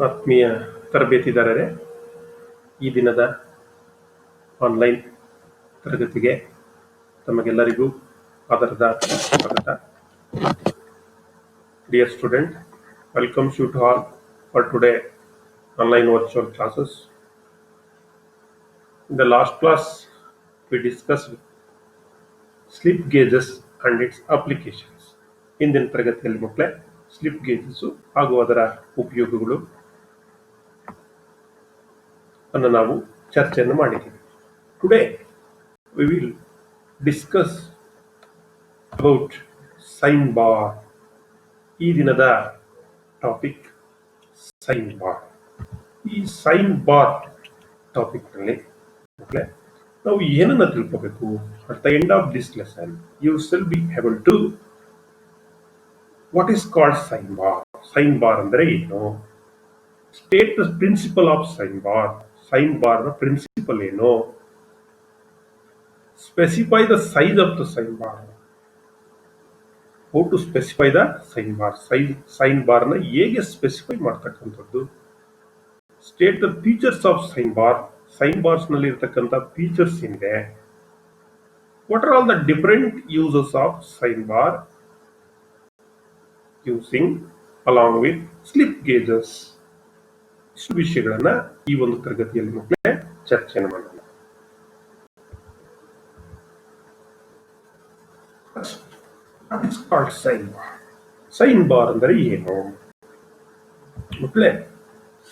ಆತ್ಮೀಯ ತರಬೇತಿದಾರರೇ, ಈ ದಿನದ ಆನ್ಲೈನ್ ತರಗತಿಗೆ ತಮಗೆಲ್ಲರಿಗೂ ಆದರದ ಸ್ವಾಗತ. Dear student, welcomes you to all for today online virtual classes. In the last class, we discussed slip gauges and its applications. ಇಂದಿನ ತರಗತಿಯಲ್ಲಿ ಮಕ್ಕಳೇ ಸ್ಲಿಪ್ ಗೇಜಸ್ ಹಾಗೂ ಅದರ ಉಪಯೋಗಗಳು ಅನ್ನು ನಾವು ಚರ್ಚೆಯನ್ನು ಮಾಡಿದ್ದೀವಿ. Today we will discuss about sine bar. ಈ ದಿನದ ಟಾಪಿಕ್ ಸೈನ್ ಬಾರ್. ಈ ಸೈನ್ ಬಾರ್ ಟಾಪಿಕ್ನಲ್ಲಿ ಮಕ್ಕಳೇ ನಾವು ಏನನ್ನ ತಿಳ್ಕೋಬೇಕು? At the end of this lesson you will be able to what is called sine bar. Sine bar ಅಂದರೆ ಏನು? State the principle of sine bar. Sine bar ನ principle ಏನು? Specify the size of the sine bar. How to specify the sine bar. Sine bar ನ ಹೇಗೆ specify ಮಾಡ್ತಕ್ಕಂಥದ್ದು. State the features of sine bar. Sine bars ನಲ್ಲಿ ಇರತಕ್ಕಂಥ features ಏನಿದೆ. What are all the different uses of sine bar using along with slip gauges. ಇಷ್ಟು ವಿಷಯಗಳನ್ನ ಈ ಒಂದು ತರಗತಿಯಲ್ಲಿ ಮಕ್ಕಳೇ ಚರ್ಚೆಯನ್ನು ಮಾಡೋಣ. Sign bar. ಸೈನ್ ಬಾರ್ ಅಂದರೆ ಏನು ಮಕ್ಕಳೇ?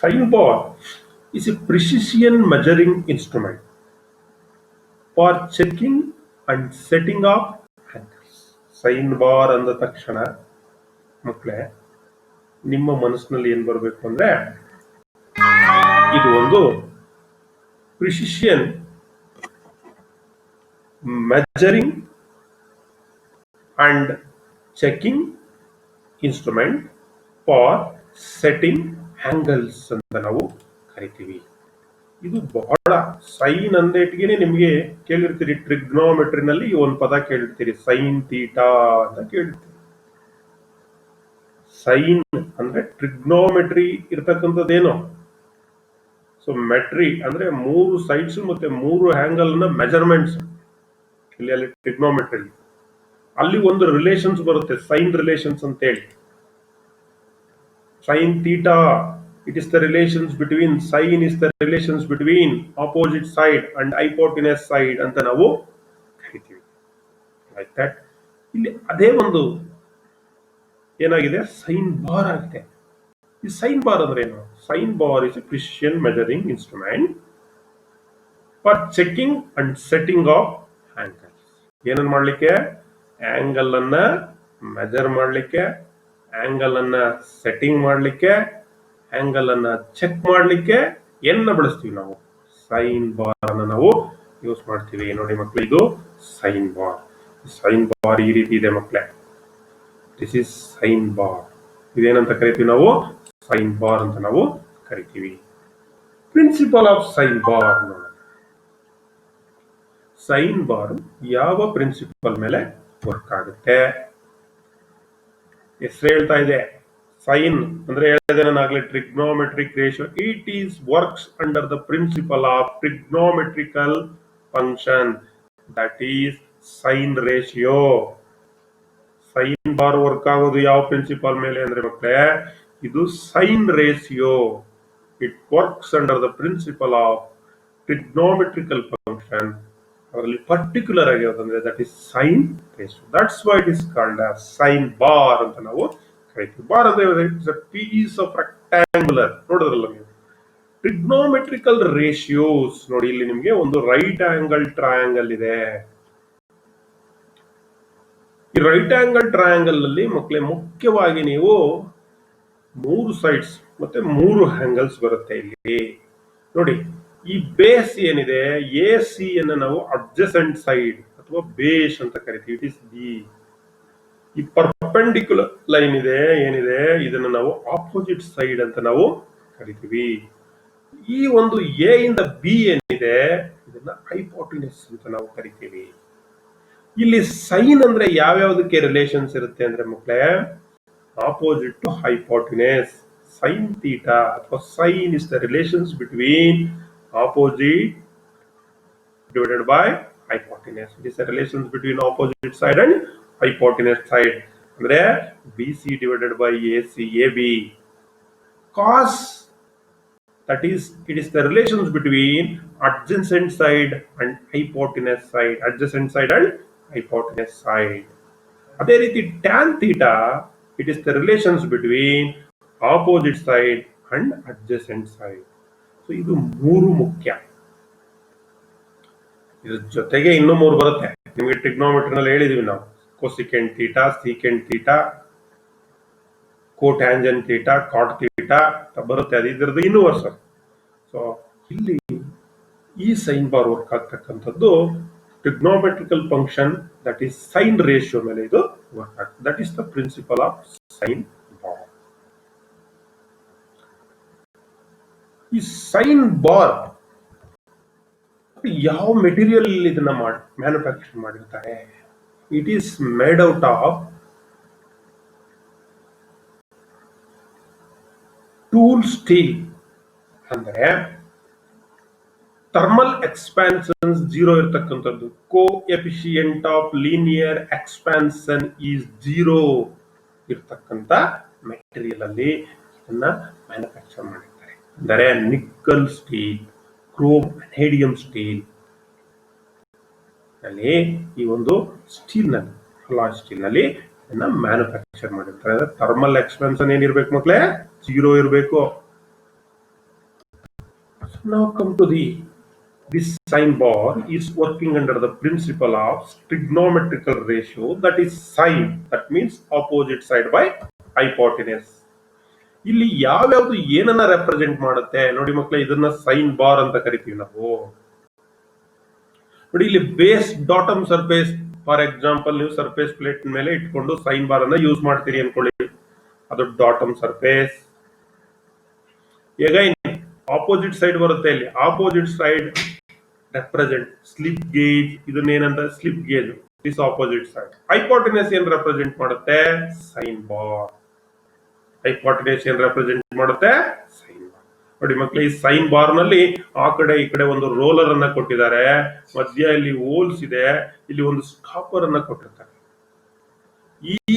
Sign bar is a precision measuring instrument for checking and setting of angles. Sign bar ಅಂದ ತಕ್ಷಣ ಮಕ್ಕಳೇ ನಿಮ್ಮ ಮನಸ್ಸಿನಲ್ಲಿ ಏನ್ ಬರಬೇಕು ಅಂದ್ರೆ, ಇದು ಒಂದು precision measuring and checking instrument for setting angles ಅಂತ ನಾವು ಕರಿತೀವಿ. ಇದು ಬಹಳ ಸೈನ್ ಅಂದೇಟ್ಗೆ ನಿಮಗೆ ಕೇಳಿರ್ತೀರಿ. ಟ್ರಿಗ್ನೋಮೆಟ್ರಿನಲ್ಲಿ ಒಂದು ಪದ ಕೇಳಿರ್ತೀರಿ, ಸೈನ್ ಥೀಟಾ ಅಂತ ಕೇಳಿರ್ತೀರಿ. ಸೈನ್ ಅಂದ್ರೆ ಟ್ರಿಗ್ನೋಮೆಟ್ರಿ ಇರ್ತಕ್ಕಂಥದ್ದೇನೋ. ಸೊ ಮೆಟ್ರಿ ಅಂದ್ರೆ ಮೂರು ಸೈಡ್ಸ್ ಮತ್ತೆ ಮೂರು ಆಂಗಲ್ ನ ಮೆಜರ್ಮೆಂಟ್ಸ್. ಇಲ್ಲಿ ಟ್ರಿಗ್ನೋಮೆಟ್ರಿ ಅಲ್ಲಿ ಒಂದು ರಿಲೇಷನ್ಸ್ ಬರುತ್ತೆ, ಸೈನ್ ರಿಲೇಷನ್ಸ್ ಅಂತ ಹೇಳಿ. Sine theta, it is the relations between, sin is the relations between opposite side and hypotenuse side ಅಂತ ನಾವು ಕರಿತೀವಿ. ಲೈಕ್ ದಟ್ ಇಲ್ಲಿ ಅದೇ ಒಂದು ಏನಾಗಿದೆ, ಸೈನ್ ಬಾರ್ ಆಗಿದೆ. ಈ ಸೈನ್ ಬಾರ್ ಅಂದ್ರೆ ಏನು? Sign bar is A precision measuring instrument for checking and setting of angles. ಏನನ್ನ ಮಾಡ್ಲಿಕ್ಕೆ? ಆಂಗಲ್ ಅನ್ನ ಮೆಜರ್ ಮಾಡ್ಲಿಕ್ಕೆ, ಆಂಗಲ್ ಅನ್ನ ಸೆಟ್ಟಿಂಗ್ ಮಾಡ್ಲಿಕ್ಕೆ, ಆಂಗಲ್ ಅನ್ನ ಚೆಕ್ ಮಾಡ್ಲಿಕ್ಕೆ ಏನ ಬಳಸ್ತೀವಿ ನಾವು? ಸೈನ್ ಬಾರ್ ಅನ್ನ ನಾವು ಯೂಸ್ ಮಾಡ್ತೀವಿ. ನೋಡಿ ಮಕ್ಕಳು, ಇದು ಸೈನ್ ಬಾರ್. ಸೈನ್ ಬಾರ್ ಈ ರೀತಿ ಇದೆ ಮಕ್ಕಳೇ. This is sine bar. ಇದೇನಂತ ಕರಿತೀವಿ ನಾವು? ಸೈನ್ ಬಾರ್ ಅಂತ ನಾವು ಕರಿತೀವಿ. ಪ್ರಿನ್ಸಿಪಲ್ ಆಫ್ ಸೈನ್ ಬಾರ್ ನೋಡಿ. ಸೈನ್ ಬಾರ್ ಯಾವ ಪ್ರಿನ್ಸಿಪಲ್ ಮೇಲೆ ವರ್ಕ್ ಆಗುತ್ತೆ? ಹೆಸರು ಹೇಳ್ತಾ ಇದೆ. ಸೈನ್ ಅಂದ್ರೆ ಹೇಳಿದೆ ನಾನಾಗಲೇ, trigonometric ratio. It is works under the principle of trigonometrical function, that is sine ratio. Sine bar work ಆಗೋದು ಯಾವ ಪ್ರಿನ್ಸಿಪಲ್ ಮೇಲೆ ಅಂದ್ರೆ ಮಕ್ಕಳೇ, ಇದು sine ratio. It works under the principle of trigonometrical function. ಅದರಲ್ಲಿ ಪರ್ಟಿಕ್ಯುಲರ್ ಆಗಿರೋದಂದ್ರೆ that is sine ratio. That's why it is called as sine bar ಅಂತ ನಾವು ಕರಿತೀವಿ. ಬಾರ್ ಅಂದ್ರೆ it's a piece of rectangular. ನೋಡಿದ್ರಲ್ಲ ನೀವು, ಟ್ರಿಗ್ನೋಮೆಟ್ರಿಕಲ್ ರೇಷಿಯೋಸ್. ನೋಡಿ ಇಲ್ಲಿ ನಿಮಗೆ ಒಂದು ರೈಟ್ ಆಂಗಲ್ ಟ್ರಯಾಂಗಲ್ ಇದೆ. ಈ ರೈಟ್ ಆಂಗಲ್ ಟ್ರಯಾಂಗಲ್ ಅಲ್ಲಿ ಮಕ್ಕಳೇ ಮುಖ್ಯವಾಗಿ ನೀವು ಮೂರು ಸೈಡ್ಸ್ ಮತ್ತೆ ಮೂರು ಆಂಗಲ್ಸ್ ಬರುತ್ತೆ ಇಲ್ಲಿ. ನೋಡಿ, ಈ ಬೇಸ್ ಏನಿದೆ, ಎ ಸಿ ಅನ್ನು ನಾವು ಅಡ್ಜಸೆಂಟ್ ಸೈಡ್ ಅಥವಾ ಬೇಸ್ ಅಂತ ಕರಿತೀವಿ. It is B. ಈ ಪರ್ಪೆಂಡಿಕ್ಯುಲರ್ ಲೈನ್ ಇದೆ ಏನಿದೆ, ಇದನ್ನು ನಾವು ಆಪೋಸಿಟ್ ಸೈಡ್ ಅಂತ ನಾವು ಕರಿತೀವಿ. ಈ ಒಂದು ಎ ಇಂದ ಬಿ ಏನಿದೆ, ಇದನ್ನ ಹೈಪೋಟಿನಸ್ ಅಂತ ನಾವು ಕರಿತೀವಿ. ಇಲ್ಲಿ ಸೈನ್ ಅಂದ್ರೆ ಯಾವ್ಯಾವುದಕ್ಕೆ ರಿಲೇಷನ್ಸ್ ಇರುತ್ತೆ ಅಂದ್ರೆ ಮಕ್ಕಳೇ, opposite to hypotenuse. sin theta. For sin is the relations between opposite divided by hypotenuse. It is the relations between opposite side and hypotenuse side. ಅಂದ್ರೆ BC divided by AC AB. Cos, that is, it is the relations between adjacent side and hypotenuse side. Adjacent side and hypotenuse side. ಅದೇ ರೀತಿ tan theta, it is the relations between opposite side and adjacent side. So ಇದು ಮೂರು ಮುಖ್ಯ. ಇದ್ರ ಜೊತೆಗೆ ಇನ್ನೂ ಮೂರು ಬರುತ್ತೆ. ನಿಮಗೆ ಟ್ರಿಗ್ನೋಮೆಟ್ರಿನಲ್ಲಿ ಹೇಳಿದೀವಿ ನಾವು, cosecant theta, secant theta, cotangent theta, cot theta ಬರುತ್ತೆ. ಅದು ಇದ್ರದ್ದು ಇನ್ನೂ ವರ್ಷ. ಸೊ ಇಲ್ಲಿ ಈ ಸೈನ್ ಬಾರ್ ವರ್ಕ್ ಆಗ್ತಕ್ಕಂಥದ್ದು trigonometrical function, that is sine ratio ಮೇಲೆ ಇದು ವರ್ಕ್ ಆಗ್ತದೆ. That is the principle of sine bar. ಈ ಸೈನ್ ಬಾರ್ ಯಾವ ಮೆಟೀರಿಯಲ್ ಇದನ್ನ ಮ್ಯಾನುಫ್ಯಾಕ್ಚರ್ ಮಾಡಿರ್ತಾರೆ? It is made out of tool steel. ಅಂದ್ರೆ ಥರ್ಮಲ್ ಎಕ್ಸ್ಪಾನ್ಷನ್ 0 ಇರತಕ್ಕಂಥದ್ದು. Coefficient of linear expansion is 0 ಇರ್ತಕ್ಕಂಥ ಮೆಟೀರಿಯಲ್ ಅಲ್ಲಿ ಇದನ್ನ ಮ್ಯಾನುಫ್ಯಾಕ್ಚರ್ ಮಾಡಿರ್ತಾರೆ. ಅಂದರೆ ನಿಕ್ಕಲ್ ಸ್ಟೀಲ್, ಕ್ರೋಮ್, ಅನೇಡಿಯಂ ಸ್ಟೀಲ್ ನಲ್ಲಿ, ಈ ಒಂದು ಸ್ಟೀಲ್ ನಲ್ಲಿ, ಅಲಾಯ್ ಸ್ಟೀಲ್ ನಲ್ಲಿ ಇದನ್ನ ಮ್ಯಾನುಫ್ಯಾಕ್ಚರ್ ಮಾಡಿರ್ತಾರೆ. ಥರ್ಮಲ್ ಎಕ್ಸ್ಪಾನ್ಷನ್ ಏನಿರ್ಬೇಕು ಮಕ್ಕಳೇ? 0 ಇರಬೇಕು. Now come to this sine bar is working under the principle of trigonometrical ratio, that is sine, that means opposite side by hypotenuse. ಇಲ್ಲಿ ಯಾವ್ಯಾವ್ದು ಏನನ್ನ ರೆಪ್ರೆಸೆಂಟ್ ಮಾಡುತ್ತೆ ನೋಡಿ ಮಕ್ಕಳೇ, ಇದನ್ನ ಸೈನ್ ಬಾರ್ ಅಂತ ಕರಿತೀವಿ ನಾವು. ನೋಡಿ ಇಲ್ಲಿ base datum surface, for example ನೀವು ಸರ್ಫೇಸ್ ಪ್ಲೇಟ್ ಮೇಲೆ ಇಟ್ಕೊಂಡು ಸೈನ್ ಬಾರ್ ಅನ್ನ ಯೂಸ್ ಮಾಡ್ತೀರಿ ಅನ್ಕೊಳ್ಳಿ, ಅದು datum surface. Again opposite side ಬರುತ್ತೆ. ಇಲ್ಲಿ opposite side represent slip gauge, ಇದನ್ನೇನಂತ slip gauge, this opposite side. Hypotenuse ಏನ್ ರೆಪ್ರೆಸೆಂಟ್ ಮಾಡುತ್ತೆ? Sine bar. ಹೈಪೋಟೆನಸ್ ಏನ್ ರೆಪ್ರೆಸೆಂಟ್ ಮಾಡುತ್ತೆ? Sine bar. ನೋಡಿ ಮಕ್ಕಳು, ಈ ಸೈನ್ ಬಾರ್ ನಲ್ಲಿ ಆ ಕಡೆ ಈ ಕಡೆ ಒಂದು ರೋಲರ್ ಅನ್ನ ಕೊಟ್ಟಿದ್ದಾರೆ, ಮಧ್ಯ ಇಲ್ಲಿ ಹೋಲ್ಸ್ ಇದೆ, ಇಲ್ಲಿ ಒಂದು ಸ್ಟಾಪರ್ ಅನ್ನ ಕೊಟ್ಟಿರ್ತಾರೆ.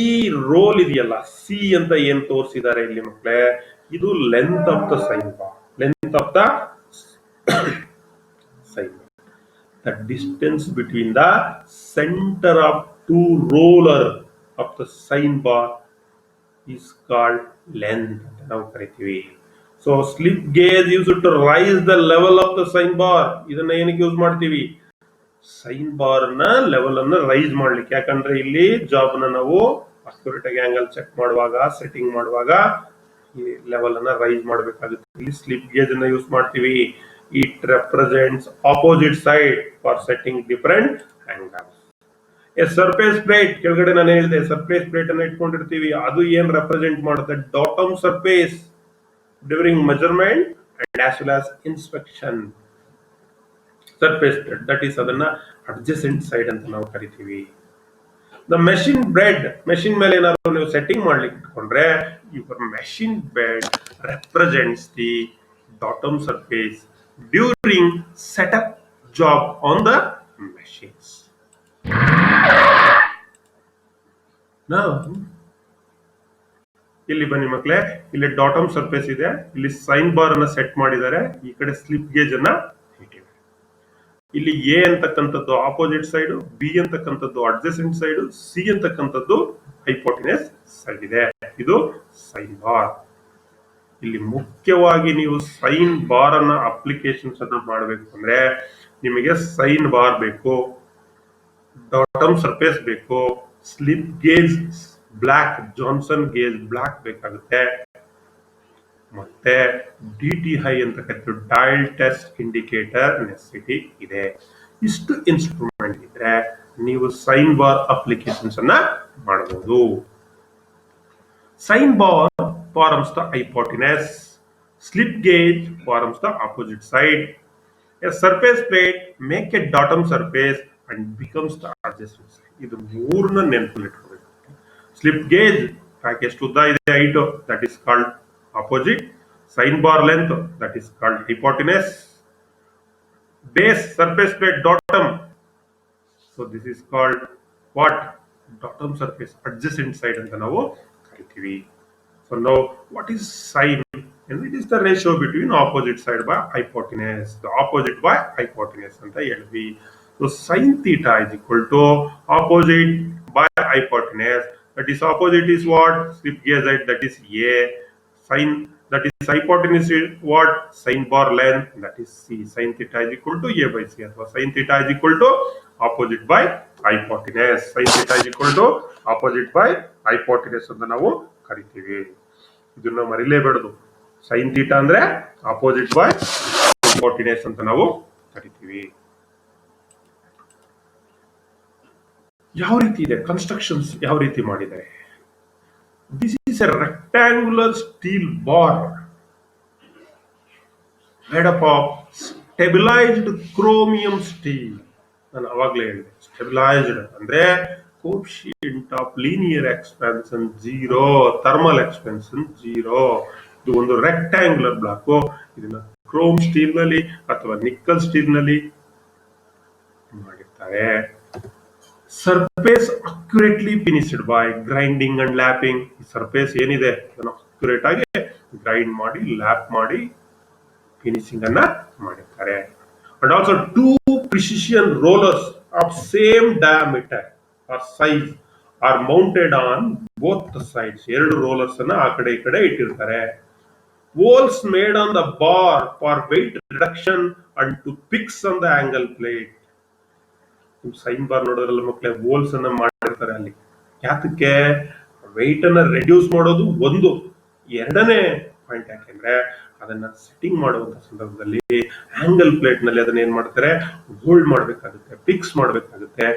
ಈ ರೋಲ್ ಇದೆಯಲ್ಲ, ಸಿ ಅಂತ ಏನ್ ತೋರಿಸಿದ್ದಾರೆ ಇಲ್ಲಿ ಮಕ್ಕಳೇ, ಇದು length of the sine bar. Length of the sine bar. The distance between the center of two roller of the sine bar is called length. ನಾವು ಕರಿತೀವಿ. So slip gauge used to raise the level of the sine bar. ಇದನ್ನ ಏನಕ್ಕೆ use ಮಾಡ್ತೀವಿ? Sign bar ನ level ಅನ್ನ rice ಮಾಡ್ಲಿಕ್ಕೆ. ಯಾಕಂದ್ರೆ ಇಲ್ಲಿ ಜಾಬ್ ನ ನಾವು ಅಕ್ಯುರೇಟ್ ಆಂಗಲ್ ಚೆಕ್ ಮಾಡುವಾಗ, ಸೆಟ್ಟಿಂಗ್ ಮಾಡುವಾಗ ಈ ಲೆವೆಲ್ ಅನ್ನ ರೈಸ್ ಮಾಡಬೇಕಾಗುತ್ತೆ. ಇಲ್ಲಿ ಸ್ಲಿಪ್ ಗೇಜ್ ಅನ್ನ ಯೂಸ್ ಮಾಡ್ತೀವಿ. It represents opposite side for setting different angles. A surface plate, ಕೆಳಗಡೆ ನಾನು ಹೇಳಿದೆ ಸರ್ಫೇಸ್ ಪ್ಲೇಟ್ ಅನ್ನ ಇಟ್ಕೊಂಡಿರ್ತೀವಿ, ಅದು ಏನ್ ರೆಪ್ರೆಸೆಂಟ್ ಮಾಡುತ್ತೆ? Datum surface during measurement and as well as inspection. Surface plate, that is ಅದನ್ನ ಅಡ್ಜಸೆಂಟ್ ಸೈಡ್ ಅಂತ ನಾವು ಕರಿತೀವಿ. ದ ಮೆಷಿನ್ ಬೆಡ್, ಮೆಷಿನ್ ಮೇಲೆ ಏನಾದ್ರು ನೀವು ಸೆಟ್ಟಿಂಗ್ ಮಾಡ್ಲಿಕ್ಕೆ ಇಟ್ಕೊಂಡ್ರೆ, your machine bed represents the bottom surface during setup job on the machines. ಇಲ್ಲಿ ಬನ್ನಿ ಮಕ್ಕಳೇ, ಇಲ್ಲಿ ಡಾಟಮ್ ಸರ್ಫೇಸ್ ಇದೆ, ಇಲ್ಲಿ ಸೈನ್ ಬಾರ್ ಅನ್ನ ಸೆಟ್ ಮಾಡಿದ್ದಾರೆ, ಈ ಕಡೆ ಸ್ಲಿಪ್ ಗೇಜ್ ಅನ್ನ ಇಟ್ಟಿದ್ದಾರೆ. ಇಲ್ಲಿ ಎ ಅಂತಕ್ಕಂಥದ್ದು ಆಪೋಸಿಟ್ ಸೈಡ್, ಬಿ ಅಂತಕ್ಕಂಥದ್ದು ಅಡ್ಜಸೆಂಟ್ ಸೈಡ್, ಸಿ ಅಂತಕ್ಕಂಥದ್ದು ಹೈಪೋಟೆನಸ್ ಸೈಡ್ ಇದೆ. ಇದು ಸೈನ್ ಬಾರ್. ಇಲ್ಲಿ ಮುಖ್ಯವಾಗಿ ನೀವು ಸೈನ್ ಬಾರ್ ಅನ್ನ ಅಪ್ಲಿಕೇಶನ್ಸ್ ಅನ್ನ ಮಾಡಬೇಕು ಅಂದ್ರೆ ನಿಮಗೆ ಸೈನ್ ಬಾರ್ ಬೇಕು, ಡಾಟಮ್ ಸರ್ಫೇಸ್ ಬೇಕು, slip gauge block, Johnson gauge block ಬೇಕಾಗುತ್ತೆ, ಮತ್ತೆ DTI ಅಂತ ಕರಿತೀವಿ, ಡಯಲ್ ಟೆಸ್ಟ್ ಇಂಡಿಕೇಟರ್ ನೆಸೆಸಿಟಿ ಇದೆ. ಇಷ್ಟು ಇನ್ಸ್ಟ್ರೂಮೆಂಟ್ ಇದ್ರೆ ನೀವು ಸೈನ್ ಬಾರ್ ಅಪ್ಲಿಕೇಶನ್ಸ್ ಅನ್ನ ಮಾಡಬಹುದು. Sine bar forms the hypotenuse, slip gauge forms the opposite side, a surface plate make a datum surface and becomes the adjacent side. ಇದು ಮೂರನ್ನ ನೆನಪಲ್ಲಿಟ್ಕೋಬೇಕು. Slip gauge ಎಷ್ಟು ಉದ್ದ ಇದೆ, height, that is called opposite, sine bar length, that is called hypotenuse, base surface plate datum, so this is called what? Datum surface, adjacent side ಅಂತ ನಾವು ಕರಿತೀವಿ. So now what is sine? And it is the ratio between opposite side by hypotenuse, the opposite by hypotenuse ಅಂತ ಹೇಳಿದ್ವಿ. So sin theta is equal to opposite by hypotenuse, that is opposite is what? Slip gauge height, that is A, sin, that is hypotenuse is what? Sin bar length, that is C. Sin theta is equal to A by C, ಅಥವಾ sin theta is equal to opposite by hypotenuse. Sin theta is equal to opposite by hypotenuse ಅಂತ ನಾವು ಕರಿತೀವಿ. ಇದನ್ನ ಮರಿಲೇಬಾರದು. Sign theta ಅಂದ್ರೆ opposite by hypotenuse ಅಂತ ನಾವು ಕರಿತೀವಿ. ಯಾವ ರೀತಿ ಇದೆ ಕನ್ಸ್ಟ್ರಕ್ಷನ್ಸ್, ಯಾವ ರೀತಿ ಮಾಡಿದ್ದಾರೆ? This is A rectangular steel bar made up of stabilised chromium steel. ನಾನು ಅವಾಗಲೇ ಹೇಳಿದೆ, ಸ್ಟೆಬಿಲೈಸ್ಡ್ ಅಂದ್ರೆ coefficient of linear expansion 0, thermal expansion 0. ಇದು ಒಂದು ರೆಕ್ಟಾಂಗ್ಯುಲರ್ ಬ್ಲಾಕ್. ಇದನ್ನ ಕ್ರೋಮ್ ಸ್ಟೀಲ್ ನಲ್ಲಿ ಅಥವಾ ನಿಕ್ಕಲ್ ಸ್ಟೀಲ್ ನಲ್ಲಿ ಮಾಡಿರ್ತಾರೆ. Surface accurately finished by grinding and lapping. ಈ ಸರ್ಫೇಸ್ ಏನಿದೆ ಅದನ್ನು ಅಕ್ಯುರೇಟ್ ಆಗಿ ಗ್ರೈಂಡ್ ಮಾಡಿ, ಲ್ಯಾಪ್ ಮಾಡಿ ಫಿನಿಶಿಂಗ್ ಅನ್ನ ಮಾಡಿರ್ತಾರೆ. And also 2 precision rollers of same diameter or size are mounted on both the sides. 2 rollers ಅನ್ನ ಆ ಕಡೆ ಈ ಕಡೆ ಇಟ್ಟಿರ್ತಾರೆ. Holes made on the bar for weight reduction and to fix on the angle plate. Sine bar ನೋಡೋದ್ರಲ್ಲ ಮಕ್ಕಳೇ, holes ಅನ್ನ ಮಾಡಿರ್ತಾರೆ ಅಲ್ಲಿ. ಯಾತಕ್ಕೆ? ವೆಯ್ಟ್ ಅನ್ನ ರೆಡ್ಯೂಸ್ ಮಾಡೋದು ಒಂದು. ಎರಡನೇ ಪಾಯಿಂಟ್ ಯಾಕೆಂದ್ರೆ ಅದನ್ನ ಸೆಟ್ಟಿಂಗ್ ಮಾಡುವಂತ ಸಂದರ್ಭದಲ್ಲಿ ಆಂಗಲ್ ಪ್ಲೇಟ್ ನಲ್ಲಿ ಅದನ್ನ ಏನ್ ಮಾಡ್ತಾರೆ? ಹೋಲ್ಡ್ ಮಾಡ್ಬೇಕಾಗುತ್ತೆ, ಫಿಕ್ಸ್ ಮಾಡ್ಬೇಕಾಗುತ್ತೆ.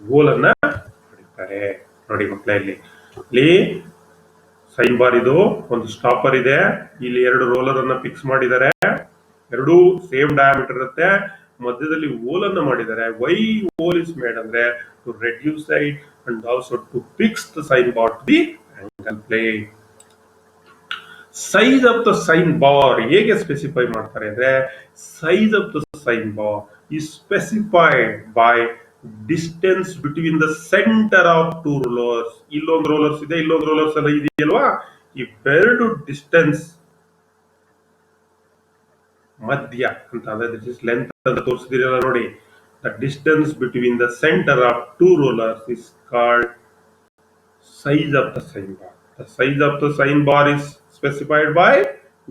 ಹೋಲ್ ಅನ್ನ ಮಾಡಿರ್ತಾರೆ. ನೋಡಿ ಮಕ್ಕಳೇ, ಇಲ್ಲಿ ಸೈನ್ ಬಾರ್ ಇದು ಒಂದು ಸ್ಟಾಪರ್ ಇದೆ, ಇಲ್ಲಿ 2 ರೋಲರ್ ಅನ್ನ ಫಿಕ್ಸ್ ಮಾಡಿದ್ದಾರೆ. 2 ಸೇಮ್ ಡಯಾಮೀಟರ್ ಇರುತ್ತೆ, ಮಧ್ಯದಲ್ಲಿ ಹೋಲ್ ಅನ್ನ ಮಾಡಿದ್ದಾರೆ. ವೈ ಹೋಲ್ ಇಸ್ ಮೇಡ್ ಅಂದ್ರೆ to reduce height and also to fix the sine bar to the angle plate. Size of the sine bar ಹೇಗೆ ಸ್ಪೆಸಿಫೈ ಮಾಡ್ತಾರೆ ಅಂದ್ರೆ, size of the sine bar is specified by distance between the center of 2 rollers. ಇಲ್ಲೊಂದು rollers ಇದೆ, ಇಲ್ಲೊಂದು rollers ಎಲ್ಲ ಇದೆಯಲ್ವಾ, ಇವೆರಡು distance ಮಧ್ಯ ಅಂತ ಅಂದ್ರೆ ದಿಸ್ ಇಸ್ ಲೆಂತ್ ಅಂತ ತೋರಿಸಿದಿರಲ್ಲ ನೋಡಿ. The distance between the centre of 2 rollers is called size of the sine bar. The size of the sine bar is specified by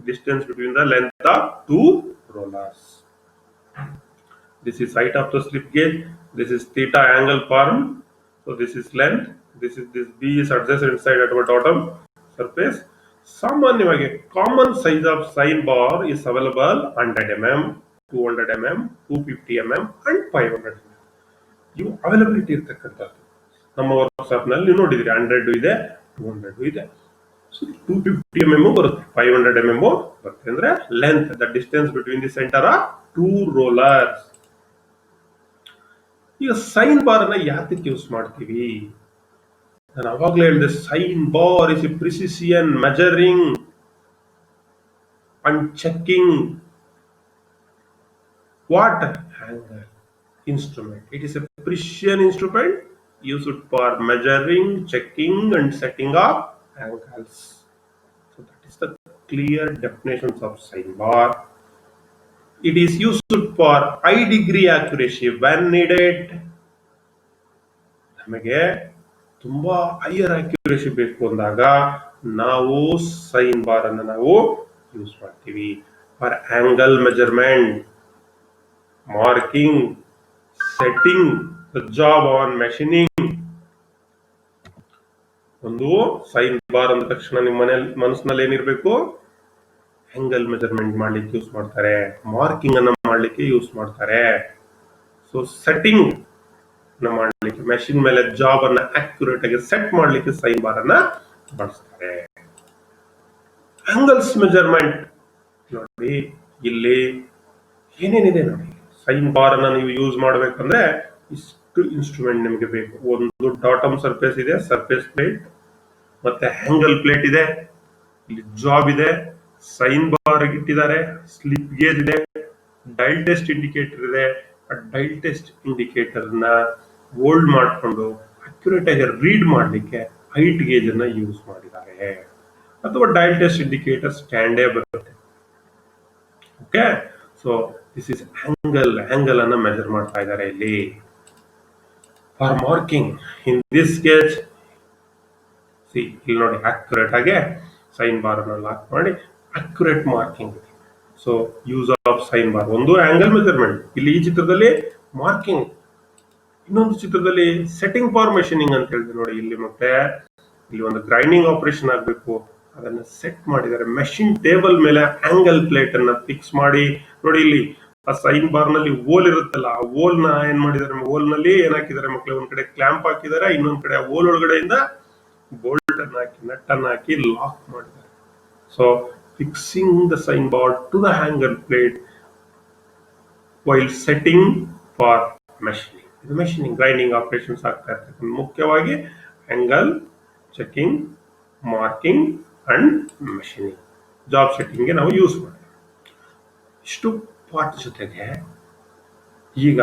distance between the length of 2 rollers. This is height of the slip gauge, this is theta angle formed, so this is length, this B is adjacent side at our bottom surface. ಸಾಮಾನ್ಯವಾಗಿ common size of sine bar is available 100 mm, 200 mm, 250 mm and 500 mm. ಇವು availability ಇರ್ತಕ್ಕಂಥದ್ದು. ನಮ್ಮ workshop ನಲ್ಲಿ ನೋಡಿದ್ರಿ 100 ಇದೆ, 200 ಇದೆ, 250 mm ಬರುತ್ತೆ, 500 mm ಬರುತ್ತೆ. ಅಂದ್ರೆ length, the distance between the centre of 2 rollers. ಈಗ ಸೈನ್ ಬಾರ್ ಅನ್ನ ಯಾತಕ್ಕೆ ಯೂಸ್ ಮಾಡ್ತೀವಿ? ನಾನು ಅವಾಗಲೇ ಹೇಳಿದೆ, sign bar is A precision measuring and checking what angle instrument. It is a precision instrument used for measuring, checking and setting up angles. So that is the clear definitions of sine bar. It is used for high degree accuracy when needed. ನಮಗೆ ತುಂಬಾ higher accuracy ಬೇಕು ಅಂದಾಗ ನಾವು sine bar ಅನ್ನು ನಾವು use ಮಾಡ್ತೀವಿ. For angle measurement, marking, setting the job on machining. ಒಂದು sine bar ಅಂದ ತಕ್ಷಣ ನಿಮ್ಮ ಮನಸ್ಸಿನಲ್ಲಿ ಏನಿರಬೇಕು? ಆಂಗಲ್ ಮೆಜರ್ಮೆಂಟ್ ಮಾಡ್ಲಿಕ್ಕೆ ಯೂಸ್ ಮಾಡ್ತಾರೆ, ಮಾರ್ಕಿಂಗ್ ಅನ್ನ ಮಾಡ್ಲಿಕ್ಕೆ ಯೂಸ್ ಮಾಡ್ತಾರೆ. ಸೊ ಸೆಟ್ಟಿಂಗ್ ಮಾಡ್ಲಿಕ್ಕೆ, ಮೆಷಿನ್ ಮೇಲೆ ಜಾಬ್ ಅನ್ನ ಅಕ್ಯುರೇಟ್ ಆಗಿ ಸೆಟ್ ಮಾಡ್ಲಿಕ್ಕೆ ಸೈನ್ ಬಾರ್ ಅನ್ನ ಬಳಸ್ತಾರೆ. ಆಂಗಲ್ಸ್ ಮೆಜರ್ಮೆಂಟ್ ನೋಡಿ, ಇಲ್ಲಿ ಏನೇನಿದೆ ನೋಡಿ. ಸೈನ್ ಬಾರ್ ಅನ್ನ ನೀವು ಯೂಸ್ ಮಾಡ್ಬೇಕಂದ್ರೆ ಇಷ್ಟು ಇನ್ಸ್ಟ್ರೂಮೆಂಟ್ ನಿಮಗೆ ಬೇಕು. ಒಂದು ಡಾಟಮ್ ಸರ್ಫೇಸ್ ಇದೆ, ಸರ್ಫೇಸ್ ಪ್ಲೇಟ್, ಮತ್ತೆ ಆಂಗಲ್ ಪ್ಲೇಟ್ ಇದೆ, ಇಲ್ಲಿ ಜಾಬ್ ಇದೆ, ಸೈನ್ ಬಾರ್ ಇಟ್ಟಿದ್ದಾರೆ, ಸ್ಲಿಪ್ ಗೇಜ್ ಇದೆ, ಡೈಲ್ ಟೆಸ್ಟ್ ಇಂಡಿಕೇಟರ್ ಇದೆ. ಆ ಡೈಲ್ ಟೆಸ್ಟ್ ಇಂಡಿಕೇಟರ್ ನ ಹೋಲ್ಡ್ ಮಾಡಿಕೊಂಡು ಅಕ್ಯುರೇಟ್ ಆಗಿ ರೀಡ್ ಮಾಡಲಿಕ್ಕೆ ಹೈಟ್ ಗೇಜ್ ಅನ್ನ ಯೂಸ್ ಮಾಡಿದ್ದಾರೆ, ಅಥವಾ ಡೈಲ್ ಟೆಸ್ಟ್ ಇಂಡಿಕೇಟರ್ ಸ್ಟ್ಯಾಂಡೇ ಬರುತ್ತೆ. Okay, so this is angle ಅನ್ನ ಮೆಜರ್ ಮಾಡ್ತಾ ಇದ್ದಾರೆ ಇಲ್ಲಿ. For marking in this gauge, ಇಲ್ಲಿ ನೋಡಿ ಅಕ್ಯುರೇಟ್ ಆಗಿ ಸೈನ್ ಬಾರ್ ಅನ್ನು ಲಾಕ್ ಮಾಡಿ accurate marking. So use of sine bar, ಒಂದು ಆಂಗಲ್ ಮೆಜರ್ಮೆಂಟ್, ಇಲ್ಲಿ ಈ ಚಿತ್ರದಲ್ಲಿ ಮಾರ್ಕಿಂಗ್, ಇನ್ನೊಂದು ಚಿತ್ರದಲ್ಲಿ ಸೆಟ್ಟಿಂಗ್ ಫಾರ್ ಮೆಷಿನಿಂಗ್ ಅಂತ ಹೇಳಿದ್ರೆ ನೋಡಿ. ಇಲ್ಲಿ ಮತ್ತೆ ಇಲ್ಲಿ ಒಂದು ಗ್ರೈಂಡಿಂಗ್ ಆಪರೇಷನ್ ಆಗಬೇಕು, ಅದನ್ನ ಸೆಟ್ ಮಾಡಿದ್ದಾರೆ. ಮೆಷಿನ್ ಟೇಬಲ್ ಮೇಲೆ ಆಂಗಲ್ ಪ್ಲೇಟ್ ಅನ್ನ ಫಿಕ್ಸ್ ಮಾಡಿ ನೋಡಿ. ಇಲ್ಲಿ ಆ ಸೈನ್ ಬಾರ್ ನಲ್ಲಿ ಹೋಲ್ ಇರುತ್ತಲ್ಲ, ಆ ಹೋಲ್ ನ ಏನ್ ಮಾಡಿದ್ದಾರೆ, ಹೋಲ್ ನಲ್ಲಿ ಏನ್ ಹಾಕಿದ್ದಾರೆ ಮಕ್ಕಳು, ಒಂದ್ ಕಡೆ ಕ್ಲಾಂಪ್ ಹಾಕಿದ್ದಾರೆ, ಇನ್ನೊಂದ್ ಕಡೆ ಆ ಹೋಲ್ ಒಳಗಡೆಯಿಂದ ಬೋಲ್ಟ್ ಅನ್ನ ಹಾಕಿ ನಟ್ ಅನ್ನ ಹಾಕಿ ಲಾಕ್ ಮಾಡಿದ್ದಾರೆ. So fixing the sine bar to the angle plate while setting for machining. ಇದು ಮೆಷಿನಿಂಗ್ ಗ್ರೈಂಡಿಂಗ್ ಆಪರೇಷನ್ಸ್ ಆಗ್ತಾ ಇರ್ತಕ್ಕಂಥ ಮುಖ್ಯವಾಗಿ angle checking, marking and machining, job setting ಗೆ ನಾವು ಯೂಸ್ ಮಾಡ್ತೀವಿ. ಇಷ್ಟು ಪಾರ್ಟ್ ಜೊತೆಗೆ ಈಗ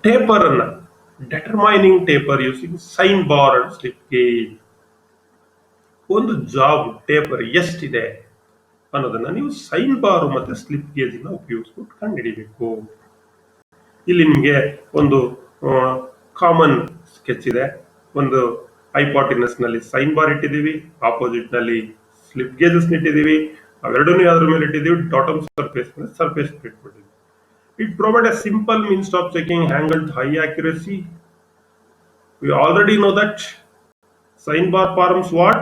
ಟೇಪರ್ ಅನ್ನ determining taper using sine bar and slip gauge. ಒಂದು ಜಾಬ್ ಟೇಪರ್ ಎಷ್ಟಿದೆ ಅನ್ನೋದನ್ನ ನೀವು ಸೈನ್ ಬಾರ್ ಮತ್ತೆ ಸ್ಲಿಪ್ ಗೇಜ್ ನ ಉಪಯೋಗಿಸ್ಬಿಟ್ಟು ಕಂಡುಹಿಡಿಬೇಕು. ಇಲ್ಲಿ ನಿಮಗೆ ಒಂದು ಕಾಮನ್ ಸ್ಕೆಚ್ ಇದೆ. ಒಂದು ಹೈಪಾಟಿನಸ್ ನಲ್ಲಿ ಸೈನ್ ಬಾರ್ ಇಟ್ಟಿದ್ದೀವಿ, ಆಪೋಸಿಟ್ ನಲ್ಲಿ ಸ್ಲಿಪ್ ಗೇಜಸ್ ಇಟ್ಟಿದ್ದೀವಿ, ಅವೆರಡನ್ನೂ ಯಾವ್ದ್ರ ಮೇಲೆ ಇಟ್ಟಿದ್ದೀವಿ, ಬಾಟಮ್ ಸರ್ಫೇಸ್ ಮೇಲೆ surface ಇಟ್ಬಿಟ್ಟಿದ್ದೀವಿ. It provide a simple means of checking angle to high accuracy. We already know that sine bar forms what?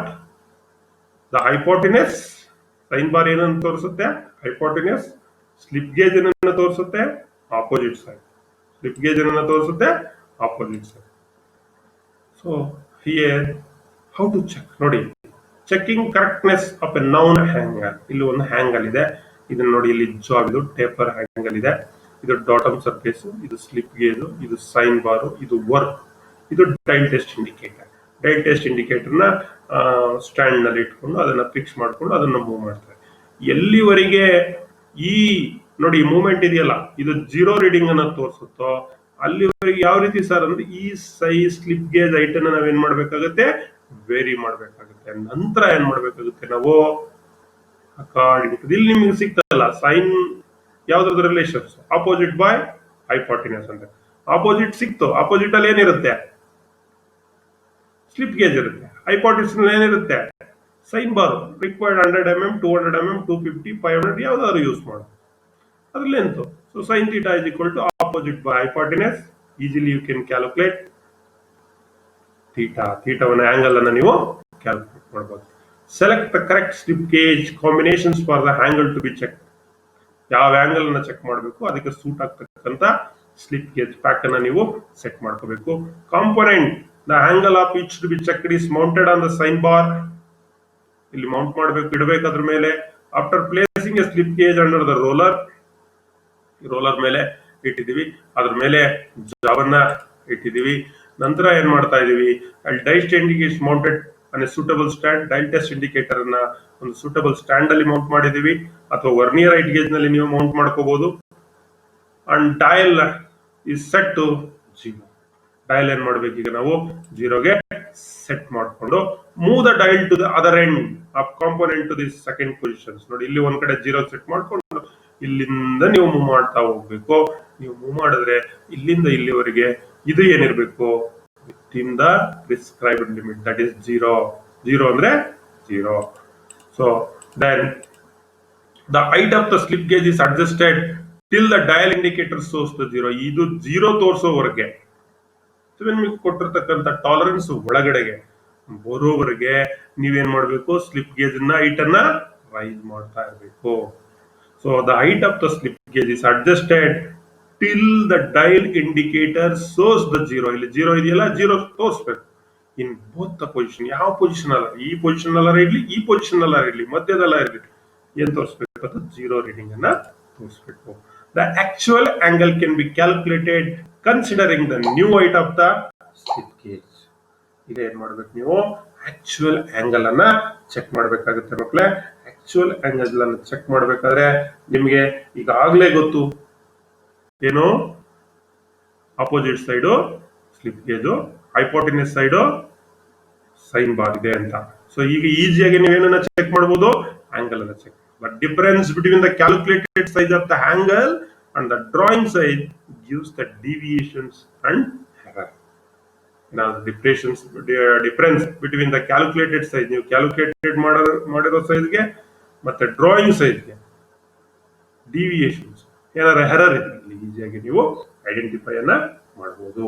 The hypotenuse. Sine bar ಏನನ್ನು ತೋರಿಸುತ್ತೆ? Hypotenuse. Slip gauge ಏನನ್ನು ತೋರಿಸುತ್ತೆ? Opposite side. Slip gauge ಏನನ್ನು ತೋರಿಸುತ್ತೆ? Opposite side. So here how to check? ನೋಡಿ, checking correctness of A noun angle. ಇಲ್ಲಿ ಒಂದು angle ಇದೆ, ಇದನ್ನ ನೋಡಿ, ಇಲ್ಲಿ ಜಾಬ್ ಇದು ಟೇಪರ್ ಹ್ಯಾಂಗಲ್ ಇದೆ, ಇದು ಬಾಟಮ್ ಸರ್ಫೇಸ್, ಇದು ಸ್ಲಿಪ್ ಗೇಜ್, ಇದು ಸೈನ್ ಬಾರ್, ಇದು ವರ್ಕ್, ಇದು dial test indicator. Dial test indicator ನ ಸ್ಟ್ಯಾಂಡ್ ನಲ್ಲಿ ಇಟ್ಕೊಂಡು ಅದನ್ನ ಫಿಕ್ಸ್ ಮಾಡ್ಕೊಂಡು ಅದನ್ನ ಮೂವ್ ಮಾಡ್ತಾರೆ. ಎಲ್ಲಿವರೆಗೆ ಈ ನೋಡಿ ಮೂವ್ಮೆಂಟ್ ಇದೆಯಲ್ಲ, ಇದು 0 ರೀಡಿಂಗ್ ಅನ್ನ ತೋರಿಸುತ್ತೋ ಅಲ್ಲಿವರೆಗೆ ಯಾವ ರೀತಿ ಸರ್ ಅಂದ್ರೆ ಈ ಸ್ಲಿಪ್ ಗೇಜ್ ಹೈಟ್ ಅನ್ನ ನಾವೇನ್ ಮಾಡ್ಬೇಕಾಗುತ್ತೆ, ವೇರಿ ಮಾಡ್ಬೇಕಾಗುತ್ತೆ. ನಂತರ ಏನ್ ಮಾಡ್ಬೇಕಾಗುತ್ತೆ ನಾವು, ಅಕಾರ್ಡಿಂಗ್ ಟು ಇಲ್ಲಿ ನಿಮ್ಗೆ ಸಿಗ್ತಲ್ಲ ಸೈನ್ ಯಾವ್ದಾದ್ರು ರಿಲೇಷನ್ಸ್, ಆಪೋಸಿಟ್ ಬೈ ಹೈಪಾಟಿನಸ್ ಅಂತ. ಆಪೋಸಿಟ್ ಸಿಕ್ತು, ಆಪೋಸಿಟ್ ಅಲ್ಲಿ ಏನಿರುತ್ತೆ, ಸ್ಲಿಪ್ ಗೇಜ್ ಇರುತ್ತೆ. ಹೈಪಾಟಿನಸ್ ಏನಿರುತ್ತೆ, sine bar. Required 100 mm, 200 mm, 250, 500 ಯಾವ್ದಾದ್ರು ಯೂಸ್ ಮಾಡು, ಅದ್ರ length. So sine theta is equal to opposite by hypotenuse. Easily you can calculate ಥೀಟಾವನ್ನ ಆಂಗಲ್ ಅನ್ನ ನೀವು ಕ್ಯಾಲ್ಕುಲೇಟ್ ಮಾಡಬಹುದು. Select the correct slip gauge combinations for the angle to be check. ಯಾವ angle ಅನ್ನ check ಮಾಡಬೇಕು, ಅದಕ್ಕೆ ಸೂಟ್ ಆಗ್ತಕ್ಕಂತ slip gauge pack ಅನ್ನ ನೀವು ಸೆಟ್ ಮಾಡ್ಕೋಬೇಕು. Component the angle of each to be checked is mounted on the sine bar. ಇಲ್ಲಿ mount ಮಾಡಬೇಕು, ಇಡಬೇಕು ಅದ್ರ ಮೇಲೆ. After placing A slip gauge under the roller, roller ಮೇಲೆ ಇಟ್ಟಿದೀವಿ, ಅದ್ರ ಮೇಲೆ ಜಾಬನ್ನ ಇಟ್ಟಿದೀವಿ. ನಂತರ ಏನ್ ಮಾಡ್ತಾ ಇದೀವಿ, dial test is mounted on a suitable stand. Dial test indicator ಅನ್ನ ಒಂದು ಸೂಟಬಲ್ ಸ್ಟ್ಯಾಂಡ್ ಅಲ್ಲಿ ಮೌಂಟ್ ಮಾಡಿದೀವಿ, ಅಥವಾ ವರ್ನಿಯರ್ ಹೈಟ್ ಗೇಜ್ ನಲ್ಲಿ ನೀವು ಮೌಂಟ್ ಮಾಡ್ಕೋಬಹುದು. And dial is set to 0. Dial ಏನ್ ಮಾಡ್ಬೇಕು, ಈಗ ನಾವು 0ಗೆ ಸೆಟ್ ಮಾಡ್ಕೊಂಡು move the dial to the other end of component to this second positions. ನೋಡಿ, ಇಲ್ಲಿ ಒಂದ್ ಕಡೆ 0 ಸೆಟ್ ಮಾಡ್ಕೊಂಡು ಇಲ್ಲಿಂದ ನೀವು ಮೂವ್ ಮಾಡ್ತಾ ಹೋಗ್ಬೇಕು. ನೀವು ಮೂವ್ ಮಾಡಿದ್ರೆ ಇಲ್ಲಿಂದ ಇಲ್ಲಿವರೆಗೆ ಇದು ಏನಿರ್ಬೇಕು, within the prescribed limit, that is 0. 0 ಅಂದ್ರೆ 0. So then the height of the slip gauge is adjusted till the dial indicator ಸೋರ್ಸ್ ದ 0. ಇದು 0 ತೋರಿಸೋವರೆಗೆ, ನಿಮಗೆ ಕೊಟ್ಟಿರ್ತಕ್ಕಂಥ ಟಾಲರೆನ್ಸ್ ಒಳಗಡೆಗೆ ಬರೋವರೆಗೆ ನೀವೇನ್ ಮಾಡ್ಬೇಕು, ಸ್ಲಿಪ್ ಗೇಜ್ ನ ಹೈಟ್ ಅನ್ನ ರೈಸ್ ಮಾಡ್ತಾ ಇರಬೇಕು. So the height of the slip gauge is adjusted till the dial indicator ಸೋರ್ಸ್ ದ 0. ಇಲ್ಲಿ 0 ಇದೆಯಲ್ಲ, 0 ತೋರಿಸ್ಬೇಕು ಇನ್ ಬೋತ್ ದ ಪೊಸಿಷನ್. ಯಾವ ಪೊಸಿಷನ್ ಅಲ್ಲ, ಈ ಪೊಸಿಷನ್ ಅಲ್ಲ ಇರ್ಲಿ, ಈ ಪೊಸಿಷನ್ ಅಲ್ಲ ಇರ್ಲಿ, ಮಧ್ಯದಲ್ಲ ಇರ್ಲಿ, ಏನ್ ತೋರಿಸ್ಬೇಕು, ಅದು 0 ರೀಡಿಂಗ್ ಅನ್ನ ತೋರಿಸ್ಬೇಕು. The actual angle can be calculated considering the new height of the slip gauge. ಇದೇನ್ ಮಾಡ್ಬೇಕು ನೀವು, ಆಕ್ಚುಯಲ್ ಆಂಗಲ್ ಅನ್ನ ಚೆಕ್ ಮಾಡಬೇಕಾಗುತ್ತೆ ಮಕ್ಕಳೇ. ಆಕ್ಚುಯಲ್ ಆಂಗಲ್ ಅನ್ನು ಚೆಕ್ ಮಾಡಬೇಕಾದ್ರೆ ನಿಮಗೆ ಈಗಾಗಲೇ ಗೊತ್ತು ಏನು, opposite side slip gauge, hypotenuse side sine bar ಇದೆ ಅಂತ. ಸೊ ಈಗ ಈಸಿಯಾಗಿ ನೀವೇನನ್ನ ಚೆಕ್ ಮಾಡಬಹುದು, ಆಂಗಲ್ ಅನ್ನ check. But difference between the calculated size of the angle and the drawing size gives the deviations and error. Difference between the calculated size, ನೀವು calculated ಮಾಡಿರೋ ಸೈಜ್ಗೆ ಮತ್ತೆ ಡ್ರಾಯಿಂಗ್ ಸೈಜ್ಗೆ ಡಿವಿಯೇಷನ್ಸ್ ಏನಾರ ಎರರ್ ಇದೆ, ಈಸಿಯಾಗಿ ನೀವು ಐಡೆಂಟಿಫೈ ಅನ್ನ ಮಾಡಬಹುದು.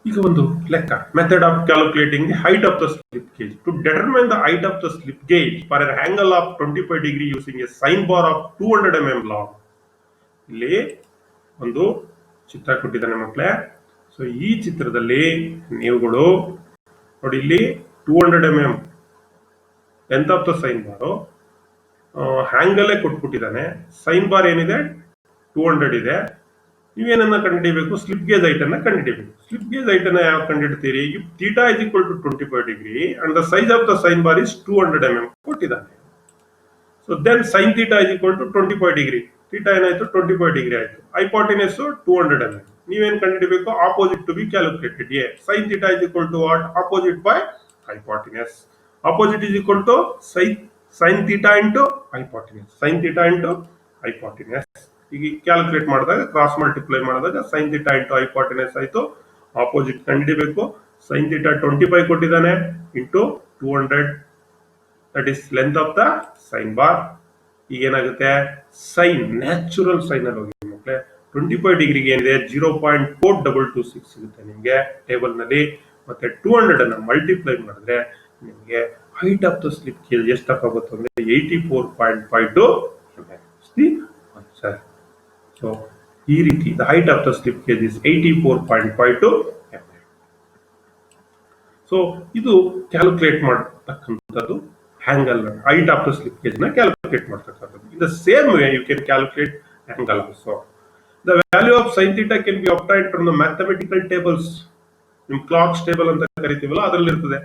ಈಗ ಒಂದು ಲೆಕ್ಕ, method of calculating the height of the slip gauge. To determine the height of the slip gauge for an angle of 25 degree using a sine bar of 200 mm long. ಇಲ್ಲಿ ಒಂದು ಚಿತ್ರ ಕೊಟ್ಟಿದ್ದಾನೆ ಮಕ್ಕಳೇ. ಸೊ ಈ ಚಿತ್ರದಲ್ಲಿ ನೀವುಗಳು ನೋಡಿ, ಇಲ್ಲಿ 200 mm length of the sine bar, ಹ್ಯಾಂಗಲ್ಲೇ ಕೊಟ್ಬಿಟ್ಟಿದ್ದಾನೆ. ಸೈನ್ ಬಾರ್ ಏನಿದೆ 200 ಇದೆ. ನೀವೇನನ್ನ ಕಂಡುಹಿಡಿಯಬೇಕು, ಸ್ಲಿಪ್ ಗೇಜ್ ಹೈಟ್ ಅನ್ನ ಕಂಡುಹಿಡಿಯಬೇಕು. ಸ್ಲಿಪ್ ಗೇಜ್ ಹೈಟ್ ಅನ್ನ ಯಾವ ಕಂಡುಹಿಡ್ತೀರಿ? If theta is equal to 25 degree and the size of the sine bar is 200 mm ಕೊಟ್ಟಿದ್ದಾನೆ. So then sine theta is equal to 25 degree. Theta ಏನಾಯ್ತು? 25 ಡಿಗ್ರಿ ಆಯ್ತು. Hypotenuse 200 mm. ನೀವೇನ್ ಕಂಡುಹಿಡಿಯಬೇಕು? Opposite to be calculated. A sine theta is equal to what? Opposite by hypotenuse. Opposite is equal to sine theta into hypotenuse. Sine theta into hypotenuse. ಈಗ calculate ಮಾಡಿದಾಗ, cross multiply ಮಾಡಿದಾಗ sign theta into hypotenuse ಆಯ್ತು. Opposite ಕಂಡುಹಿಡಿಯಬೇಕು. Sine theta 25 ಕೊಟ್ಟಿದ್ದಾನೆ into 200, that is length of the sine bar. ಈಗ ಏನಾಗುತ್ತೆ? Sign natural sign ಅಲ್ಲಿ ಹೋಗಿ ಮಕ್ಕಳೇ 25 ಡಿಗ್ರಿಗೆ ಏನಿದೆ 0.4226 ಸಿಗುತ್ತೆ ನಿಮಗೆ ಟೇಬಲ್ ನಲ್ಲಿ. ಮತ್ತೆ 200 ಅನ್ನ ಮಲ್ಟಿಪ್ಲೈ ಮಾಡಿದ್ರೆ ನಿಮಗೆ height of the slip gauge ಎಷ್ಟಪ್ಪ ಆಗುತ್ತೆ ಅಂದ್ರೆ 84.52 mm. ಸೊ ಈ ರೀತಿ the height of the slip gauge is 84.52 mm. So ಇದು ಕ್ಯಾಲ್ಕುಲೇಟ್ ಮಾಡತಕ್ಕಂಥದ್ದು angle, height of the slip gauge ನ ಕ್ಯಾಲ್ಕುಲೇಟ್ ಮಾಡತಕ್ಕಂಥದ್ದು. In the same way you can calculate angle also. The value of sine theta can be obtained from the mathematical tables. ನಿಮ್ Clark's table ಅಂತ ಕರಿತೀವಲ್ಲ, ಅದರಲ್ಲಿ ಇರ್ತದೆ.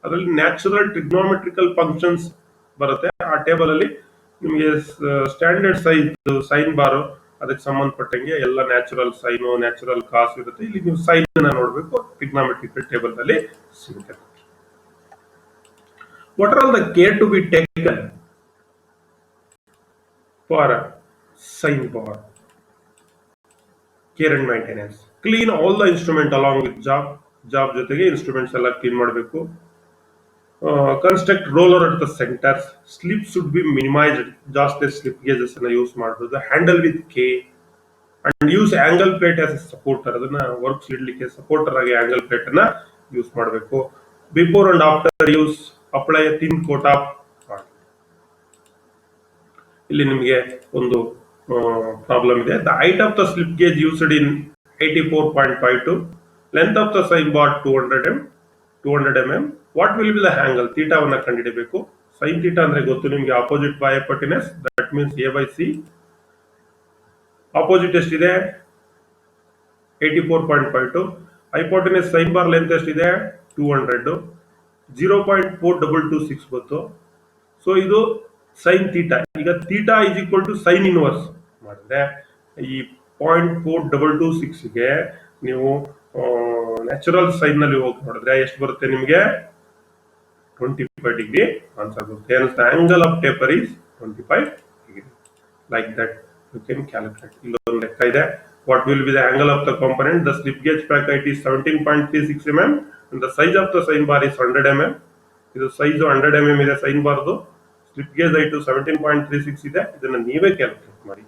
ಅದರಲ್ಲಿ natural trigonometrical functions ಬರುತ್ತೆ. ಆ ಟೇಬಲ್ ಅಲ್ಲಿ ನಿಮಗೆ ಸ್ಟ್ಯಾಂಡರ್ಡ್ ಸೈಜ್ ಸೈನ್ ಬಾರ್, ಅದಕ್ಕೆ ಸಂಬಂಧಪಟ್ಟಂಗೆ ಎಲ್ಲ ನ್ಯಾಚುರಲ್ ಸೈನು, ನ್ಯಾಚುರಲ್ ಕಾಸ್ ಇರುತ್ತೆ. ಇಲ್ಲಿ ನೀವು ಸೈನ್ ಅನ್ನ ನೋಡಬೇಕು, ಟ್ರಿಗ್ನೋಮೆಟ್ರಿಕಲ್ ಟೇಬಲ್ ನಲ್ಲಿ ಸಿಗುತ್ತೆ. What are all the care to be taken for sine bar? Care and maintenance. Clean all the instrument along with job ಜೊತೆಗೆ ಇನ್ಸ್ಟ್ರೂಮೆಂಟ್ಸ್ ಎಲ್ಲ ಕ್ಲೀನ್ ಮಾಡಬೇಕು. Construct roller at the centre. Slip should be minimized. ಜಾಸ್ತಿ slip gauges ಅನ್ನ use ಮಾಡಬಹುದು. Handle with care and use angle plate as a supporter. ಅದನ್ನ works ಇಡ್ಲಿಕ್ಕೆ supporter ಆಗಿ angle plate ಅನ್ನ ಯೂಸ್ ಮಾಡಬೇಕು. Before and after use apply A thin coat of. ಇಲ್ಲಿ ನಿಮಗೆ ಒಂದು ಪ್ರಾಬ್ಲಮ್ ಇದೆ. The height of the slip gauge used in 84.52, length of the sine bar 200 mm. What will be the angle? ಥೀಟಾವನ್ನ ಕಂಡುಹಿಡಿಯಬೇಕು. Sine theta ಅಂದ್ರೆ ಗೊತ್ತು ನಿಮಗೆ, opposite by hypotenuse, that means A by C. Opposite ಎಷ್ಟಿದೆ? 84.52. Hypotenuse sine bar length ಎಷ್ಟಿದೆ? 200. 0.4226 ಬಂತು. So ಇದು sine theta. ಈಗ theta is equal to sine inverse ಮಾಡಿದ್ರೆ ಈ 0.4226ಗೆ ನೀವು ನ್ಯಾಚುರಲ್ ಸೈನ್ ನಲ್ಲಿ ಹೋಗಿ ನೋಡಿದ್ರೆ ಎಷ್ಟು ಬರುತ್ತೆ ನಿಮಗೆ? 25 ಡಿಗ್ರಿ ಆನ್ಸರ್ ಬರುತ್ತೆ. Angle of taper is 25 degree. Like that you can calculate. ಇಲ್ಲೊಂದು ಲೆಕ್ಕ ಇದೆ. What will be the angle of the component? The slip gauge back height is 17.36 mm and the size of the sign bar is 100 mm. ಇದು size 100 mm ಇದೆ sign ಬಾರ್ದು. Slip gauge height 17.36 ಇದೆ. ಇದನ್ನ ನೀವೇ calculate ಮಾಡಿ.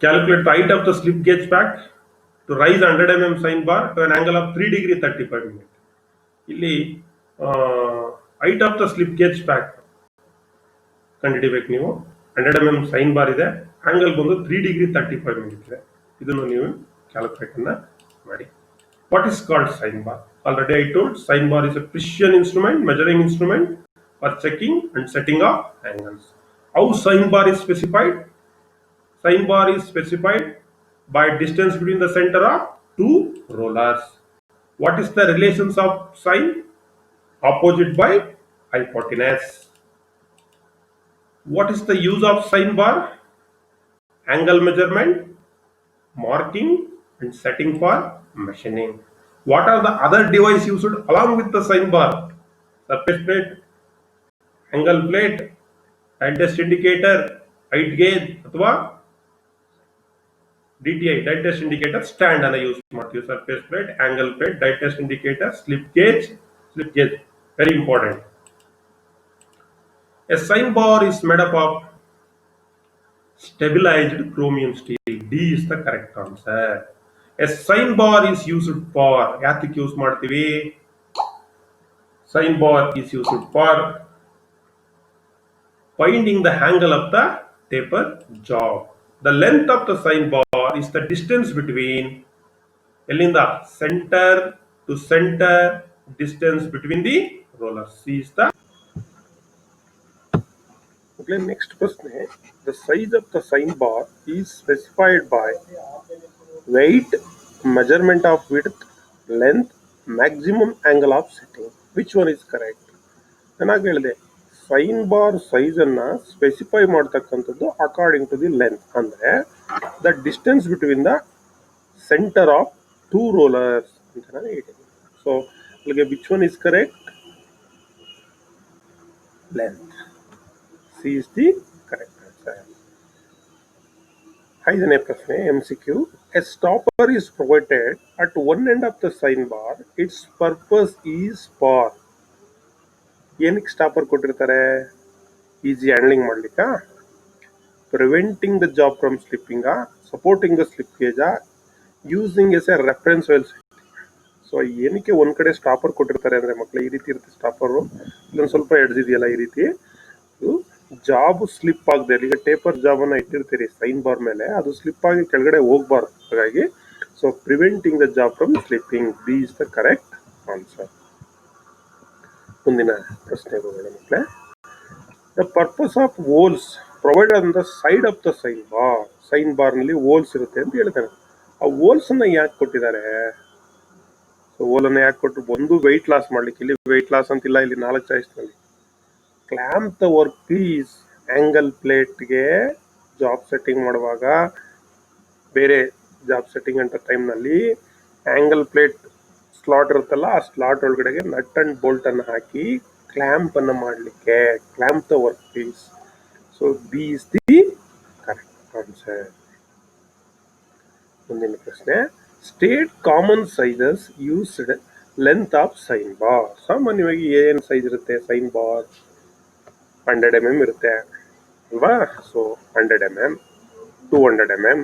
Calculate the height of the slip gauge back to raise 100 mm sign bar to an angle of 3 degree 35 minutes. ಇಲ್ಲಿ height of the slip gauge back ಕಂಡುಹಿಡಿಬೇಕು ನೀವು. 100 mm sign bar ಇದೆ, angle ಬಂದು 3 degree 35 minute ಇದೆ. ಇದನ್ನು ನೀವು calculate ಅನ್ನ ಮಾಡಿ. What is called sign bar? Already I told, sign bar is a precision instrument, measuring instrument for checking and setting of angles. How sign bar is specified? Sign bar is specified by distance between the center of two rollers. What is the relations of sine? Opposite by hypotenuse. What is the use of sine bar? Angle measurement, marking, and setting for machining. What are the other devices used along with the sine bar? Surface plate, angle plate, time test indicator, height gauge ಅಥವಾ DTI die test indicator stand ಅನ್ನು use ಮಾಡ್ತೀವಿ. Surface plate, angle plate, die test indicator, slip gauge very important. A sine bar is made up of stabilized chromium steel. D is the correct answer. A sine bar is used for ಯಾತಕ್ಕೆ use ಮಾಡ್ತೀವಿ? Sine bar is used for finding the angle of the taper jaw. The length of the sine bar is the distance between ಎಲ್ಲಿಂದ center to center distance between the rollers. C is the okay. Next question. The size of the sine bar is specified by weight, measurement of width, length, maximum angle of setting. Which one is correct? ಚೆನ್ನಾಗಿ ಹೇಳಿದೆ. Sine bar size ಅನ್ನ specify ಮಾಡ್ತಕ್ಕಂಥದ್ದು according to the length, ಅಂದ್ರೆ the distance between the centre of two rollers ಅಂತ ನಾನು ಹೇಳಿದ್ದೀನಿ. So ಅಲ್ಲಿಗೆ which one is correct? Length. C is the correct answer. ಐದನೇ ಪ್ರಶ್ನೆ MCQ. A stopper is provided at one end of the sine bar. It's purpose is for. ಏನಕ್ಕೆ stopper ಕೊಟ್ಟಿರ್ತಾರೆ? Easy handling ಮಾಡ್ಲಿಕ್ಕ, preventing the job from slipping, supporting the slip gauge, using as a reference well. So ಏನಕ್ಕೆ ಒಂದ್ ಕಡೆ stopper ಕೊಟ್ಟಿರ್ತಾರೆ ಅಂದ್ರೆ ಮಕ್ಕಳು ಈ ರೀತಿ ಇರುತ್ತೆ ಸ್ಟಾಪರು. ಇಲ್ಲೊಂದು ಸ್ವಲ್ಪ ಎಡ್ದಿದೆಯಲ್ಲ ಈ ರೀತಿ, ಜಾಬ್ ಸ್ಲಿಪ್ ಆಗದೆ, ಈಗ ಟೇಪರ್ ಜಾಬ್ ಅನ್ನ ಇಟ್ಟಿರ್ತೀರಿ ಸೈನ್ ಬಾರ್ ಮೇಲೆ, ಅದು ಸ್ಲಿಪ್ ಆಗಿ ಕೆಳಗಡೆ ಹೋಗ್ಬಾರ್ದು. ಹಾಗಾಗಿ so preventing the job from slipping. B is the correct answer. ಮುಂದಿನ ಪ್ರಶ್ನೆಗೆ ಹೋಗೋಣ ಮಕ್ಕಳೇ. The purpose of holes provide on the side of the sine bar. Sine bar ನಲ್ಲಿ ಹೋಲ್ಸ್ ಇರುತ್ತೆ ಅಂತ ಹೇಳ್ತಾನೆ. ಆ ಹೋಲ್ಸ್ ಅನ್ನ ಯಾಕೆ ಕೊಟ್ಟಿದ್ದಾರೆ? ಸೊ ಹೋಲ್ ಅನ್ನ ಯಾಕೆ ಕೊಟ್ಟರು? ಒಂದು ವೆಯ್ಟ್ ಲಾಸ್ ಮಾಡ್ಲಿಕ್ಕೆ. ಇಲ್ಲಿ ವೆಯ್ಟ್ ಲಾಸ್ ಅಂತಿಲ್ಲ, ಇಲ್ಲಿ 4 ಚಾಯ್ಸ್ ನಲ್ಲಿ. Clamp the work piece. Angle ಪ್ಲೇಟ್ಗೆ ಜಾಬ್ ಸೆಟ್ಟಿಂಗ್ ಮಾಡುವಾಗ, ಬೇರೆ ಜಾಬ್ ಸೆಟ್ಟಿಂಗ್ ಅಂತ ಟೈಮ್ ನಲ್ಲಿ ಆಂಗಲ್ ಪ್ಲೇಟ್ ಸ್ಲಾಟ್ ಇರುತ್ತಲ್ಲ, ಆ ಸ್ಲಾಟ್ ಒಳಗಡೆಗೆ ನಟ್ ಅಂಡ್ ಬೋಲ್ಟ್ ಅನ್ನು ಹಾಕಿ ಕ್ಲ್ಯಾಂಪ್ ಅನ್ನು ಮಾಡಲಿಕ್ಕೆ. Clamp the work piece. So B is the correct answer. ಮುಂದಿನ ಪ್ರಶ್ನೆ. State common sizes used length of sine bar. ಸಾಮಾನ್ಯವಾಗಿ ಏನ್ ಸೈಜ್ ಇರುತ್ತೆ ಸೈನ್ ಬಾರ್? 100 mm ಇರುತ್ತೆ ಅಲ್ವಾ? So 100 mm, 200 mm,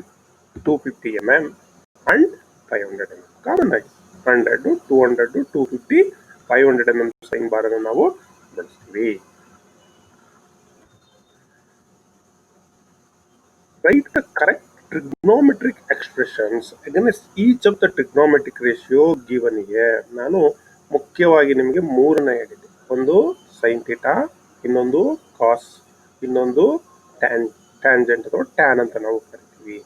250 mm and 500 mm. Common ಆಗಿ 100, 200, 250, 500 mm ಸೈನ್ ಬಾರ್ ಅನ್ನು ನಾವು ಬಳಸ್ತೀವಿ. Write the correct trigonometric expressions against each of the trigonometric ratio given here. ನಾನು ಮುಖ್ಯವಾಗಿ ನಿಮಗೆ ಮೂರನ್ನ ಹೇಳಿದ್ದೆ. ಒಂದು ಸೈನ್ ಥೀಟಾ, ಇನ್ನೊಂದು ಕಾಸ್, ಇನ್ನೊಂದು ಟ್ಯಾಂಜೆಂಟ್ ಅಥವಾ ಟ್ಯಾನ್ ಅಂತ ನಾವು ಕರಿತೀವಿ.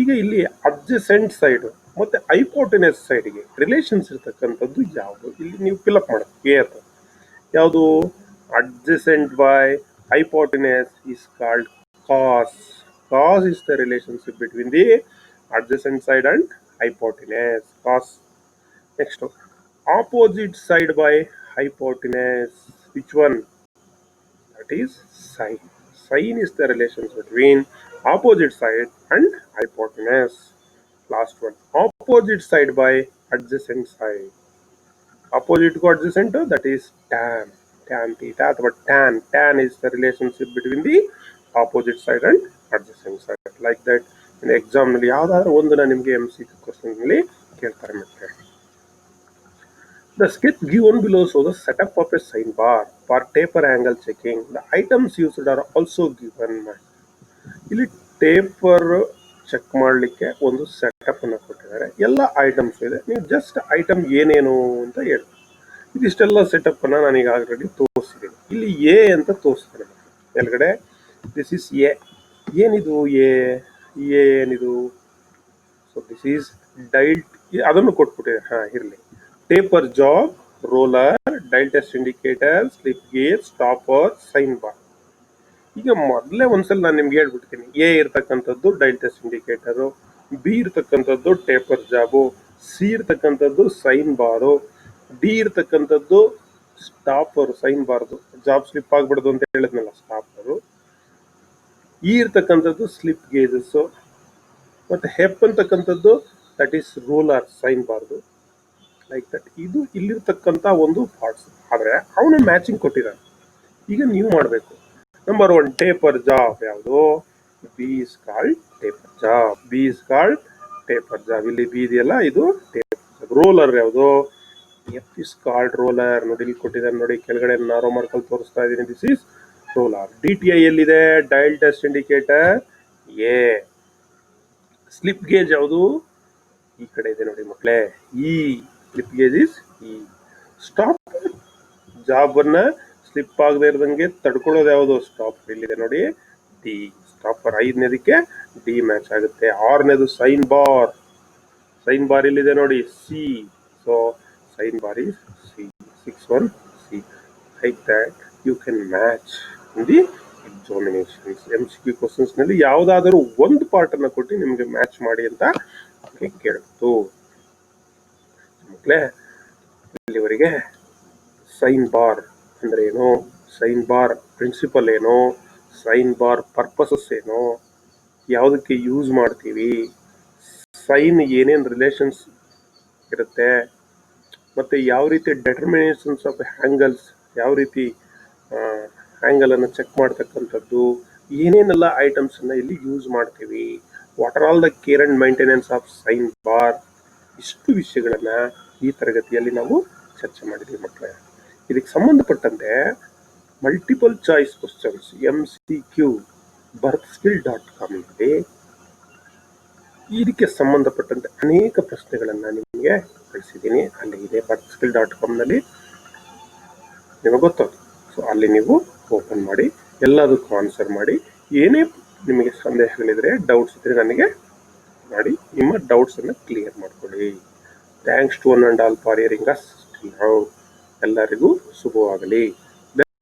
ಈಗ ಇಲ್ಲಿ ಅಡ್ಜಸೆಂಟ್ ಸೈಡ್ ಮತ್ತೆ ಹೈಪೋಟೆನಸ್ ಸೈಡ್ಗೆ ರಿಲೇಷನ್ಸ್ ಇರ್ತಕ್ಕಂಥದ್ದು ಯಾವುದು? ಇಲ್ಲಿ ನೀವು ಫಿಲ್ಅಪ್ ಮಾಡಬೇಕು. ಯಾವುದು? Adjacent by hypotenuse is called cos. Cos is the relationship between the adjacent side and hypotenuse. Cos. Next, opposite side by hypotenuse. Which one? That is sine. Sine is the relationship between opposite side and hypotenuse. Last one, opposite side by adjacent side. Opposite to adjacent, that is tan. Tan theta or tan is the relationship between the opposite side and adjacent side. Like that in exam ನಲ್ಲಿ ಯಾವ್ದಾದ್ರು ಒಂದನ್ನ ನಿಮಗೆ MCQ question ನಲ್ಲಿ ಕೇಳ್ತಾರೆ ಮತ್ತೆ. The sketch given below shows the setup of a sine bar for taper angle checking. The items used are also given. ಇಲ್ಲಿ taper check ಮಾಡಲಿಕ್ಕೆ ಒಂದು ಸೆಟಪ್ ಅನ್ನು ಕೊಟ್ಟಿದ್ದಾರೆ. ಎಲ್ಲ ಐಟಮ್ಸ್ ಇದೆ. ನೀವು ಜಸ್ಟ್ ಐಟಮ್ ಏನೇನು ಅಂತ ಹೇಳಿ. ಇದಿಷ್ಟೆಲ್ಲ ಸೆಟಪ್ ಅನ್ನ ನಾನೀಗ ಆಲ್ರೆಡಿ ತೋರಿಸಿದ್ದೀನಿ. ಇಲ್ಲಿ ಎ ಅಂತ ತೋರಿಸ್ತಾರೆ ಕೆಳಗಡೆ. This is A. ಏನಿದು ಎ? ಏನಿದು? ಸೊ ದಿಸ್ ಈಸ್ ಡೈಲ್ ಅದನ್ನು ಕೊಟ್ಬಿಟ್ಟಿದೆ, ಇರಲಿ. Taper job, roller, dial test indicator, slip gauge, stopper, sine bar. ಈಗ ಮೊದಲೇ ಒಂದ್ಸಲ ನಾನು ನಿಮ್ಗೆ ಹೇಳ್ಬಿಡ್ತೀನಿ. ಎ ಇರ್ತಕ್ಕಂಥದ್ದು ಡೈಲ್ ಟೆಸ್ಟ್ ಇಂಡಿಕೇಟರು, ಬಿ ಇರ್ತಕ್ಕಂಥದ್ದು ಟೇಪರ್ ಜಾಬು, ಸಿ ಇರ್ತಕ್ಕಂಥದ್ದು ಸೈನ್ ಬಾರು, ಡಿ ಇರ್ತಕ್ಕಂಥದ್ದು ಸ್ಟಾಪರ್, ಸೈನ್ ಬಾರ್ದು, ಜಾಬ್ ಸ್ಲಿಪ್ ಆಗ್ಬಿಡ್ದು ಅಂತ ಹೇಳಿದ್ನಲ್ಲ ಸ್ಟಾಪರು, ಇ ಇರ್ತಕ್ಕಂಥದ್ದು ಸ್ಲಿಪ್ ಗೇಜಸ್, ಮತ್ತೆ ಹೆಪ್ ಅಂತಕ್ಕಂಥದ್ದು ದಟ್ ಈಸ್ ರೂಲರ್, ಸೈನ್ ಬಾರ್ದು, ಲೈಕ್ ದಟ್. ಇದು ಇಲ್ಲಿರ್ತಕ್ಕಂಥ ಒಂದು ಪಾರ್ಟ್ಸ್. ಆದ್ರೆ ಅವನು ಮ್ಯಾಚಿಂಗ್ ಕೊಟ್ಟಿದ್ದಾನೆ. ಈಗ ನೀವು ಮಾಡಬೇಕು. ನಂಬರ್ 1 ಟೇಪರ್ ಜಾಬ್ ಯಾವುದು? B is called taper job. B is called taper job. ಇಲ್ಲಿ ಬಿ ಇದೆಯಲ್ಲ, ಇದು ಟೇಪರ್ ಜಾಬ್. ರೋಲರ್ ಯಾವುದು? F is called roller. ನೋಡಿ ಇಲ್ಲಿ ಕೊಟ್ಟಿದ್ದಾರೆ ನೋಡಿ, ಕೆಳಗಡೆ ನಾರೋ ಮಾರ್ಕಲ್ಲಿ ತೋರಿಸ್ತಾ ಇದ್ದೀನಿ. This is roller. D T I ಎಲ್ಲಿದೆ? Dial test indicator A. Slip gauge ಯಾವುದು? ಈ ಕಡೆ ಇದೆ ನೋಡಿ ಮಕ್ಕಳೇ, E. Slip gauge is E. Stop job ಅನ್ನ ಸ್ಲಿಪ್ ಆಗದೆ ಇರದಂಗೆ ತಡ್ಕೊಳ್ಳೋದು ಯಾವುದು? ಸ್ಟಾಪ್. ಇಲ್ಲಿದೆ ನೋಡಿ, ಡಿ. ಸ್ಟಾಪರ್ 5ನೇದಕ್ಕೆ ಡಿ ಮ್ಯಾಚ್ ಆಗುತ್ತೆ. 6ನೇದು ಸೈನ್ ಬಾರ್. ಸೈನ್ ಬಾರ್ ಇಲ್ಲಿದೆ ನೋಡಿ, C. So sine bar is C. 6 1 C. Like that you can match in the examinations. MCQ questions ನಲ್ಲಿ ಯಾವುದಾದರೂ ಒಂದು ಪಾರ್ಟ್ ಅನ್ನ ಕೊಟ್ಟು ನಿಮಗೆ ಮ್ಯಾಚ್ ಮಾಡಿ ಅಂತ ಕೇಳ್ತು. ಮಕ್ಕಳೇ, ಇಲ್ಲಿವರೆಗೆ ಸೈನ್ ಬಾರ್ ಅಂದ್ರೆ ಏನು, ಸೈನ್ ಬಾರ್ ಪ್ರಿನ್ಸಿಪಲ್ ಏನು, ಸೈನ್ ಬಾರ್ ಪರ್ಪಸಸ್ ಏನು, ಯಾವುದಕ್ಕೆ ಯೂಸ್ ಮಾಡ್ತೀವಿ, ಸೈನ್ ಏನೇನು ರಿಲೇಷನ್ಸ್ ಇರುತ್ತೆ, ಮತ್ತೆ ಯಾವ ರೀತಿ ಡೆಟರ್ಮಿನೇಷನ್ಸ್ ಆಫ್ ಹ್ಯಾಂಗಲ್ಸ್, ಯಾವ ರೀತಿ ಹ್ಯಾಂಗಲ್ ಅನ್ನು ಚೆಕ್ ಮಾಡ್ತಕ್ಕಂಥದ್ದು, ಏನೇನೆಲ್ಲ ಐಟಮ್ಸ್ ಅನ್ನ ಇಲ್ಲಿ ಯೂಸ್ ಮಾಡ್ತೀವಿ, what are all the care and maintenance of sine bar, ಇಷ್ಟು ವಿಷಯಗಳನ್ನ ಈ ತರಗತಿಯಲ್ಲಿ ನಾವು ಚರ್ಚೆ ಮಾಡಿದ್ವಿ ಮಕ್ಕಳೇ. ಇದಕ್ಕೆ ಸಂಬಂಧಪಟ್ಟಂತೆ multiple choice questions MCQ birthskill.com ನಲ್ಲಿ ಇದಕ್ಕೆ ಸಂಬಂಧಪಟ್ಟಂತೆ ಅನೇಕ ಪ್ರಶ್ನೆಗಳನ್ನ ನಿಮಗೆ ಕಳಿಸಿದ್ದೀನಿ. ಅಲ್ಲಿ ಇದೆ birthskill.com ನಲ್ಲಿ, ನಿಮಗೆ ಗೊತ್ತದು. ಸೊ ಅಲ್ಲಿ ನೀವು ಓಪನ್ ಮಾಡಿ ಎಲ್ಲದಕ್ಕೂ ಆನ್ಸರ್ ಮಾಡಿ. ಏನೇ ನಿಮಗೆ ಸಂದೇಹಗಳಿದ್ರೆ, ಡೌಟ್ಸ್ ಇದ್ರೆ ನನಗೆ ಮಾಡಿ, ನಿಮ್ಮ ಡೌಟ್ಸ್ ಅನ್ನ ಕ್ಲಿಯರ್ ಮಾಡ್ಕೊಳ್ಳಿ. Thanks to one and all for hearing us. ಎಲ್ಲರಿಗೂ ಶುಭವಾಗಲಿ.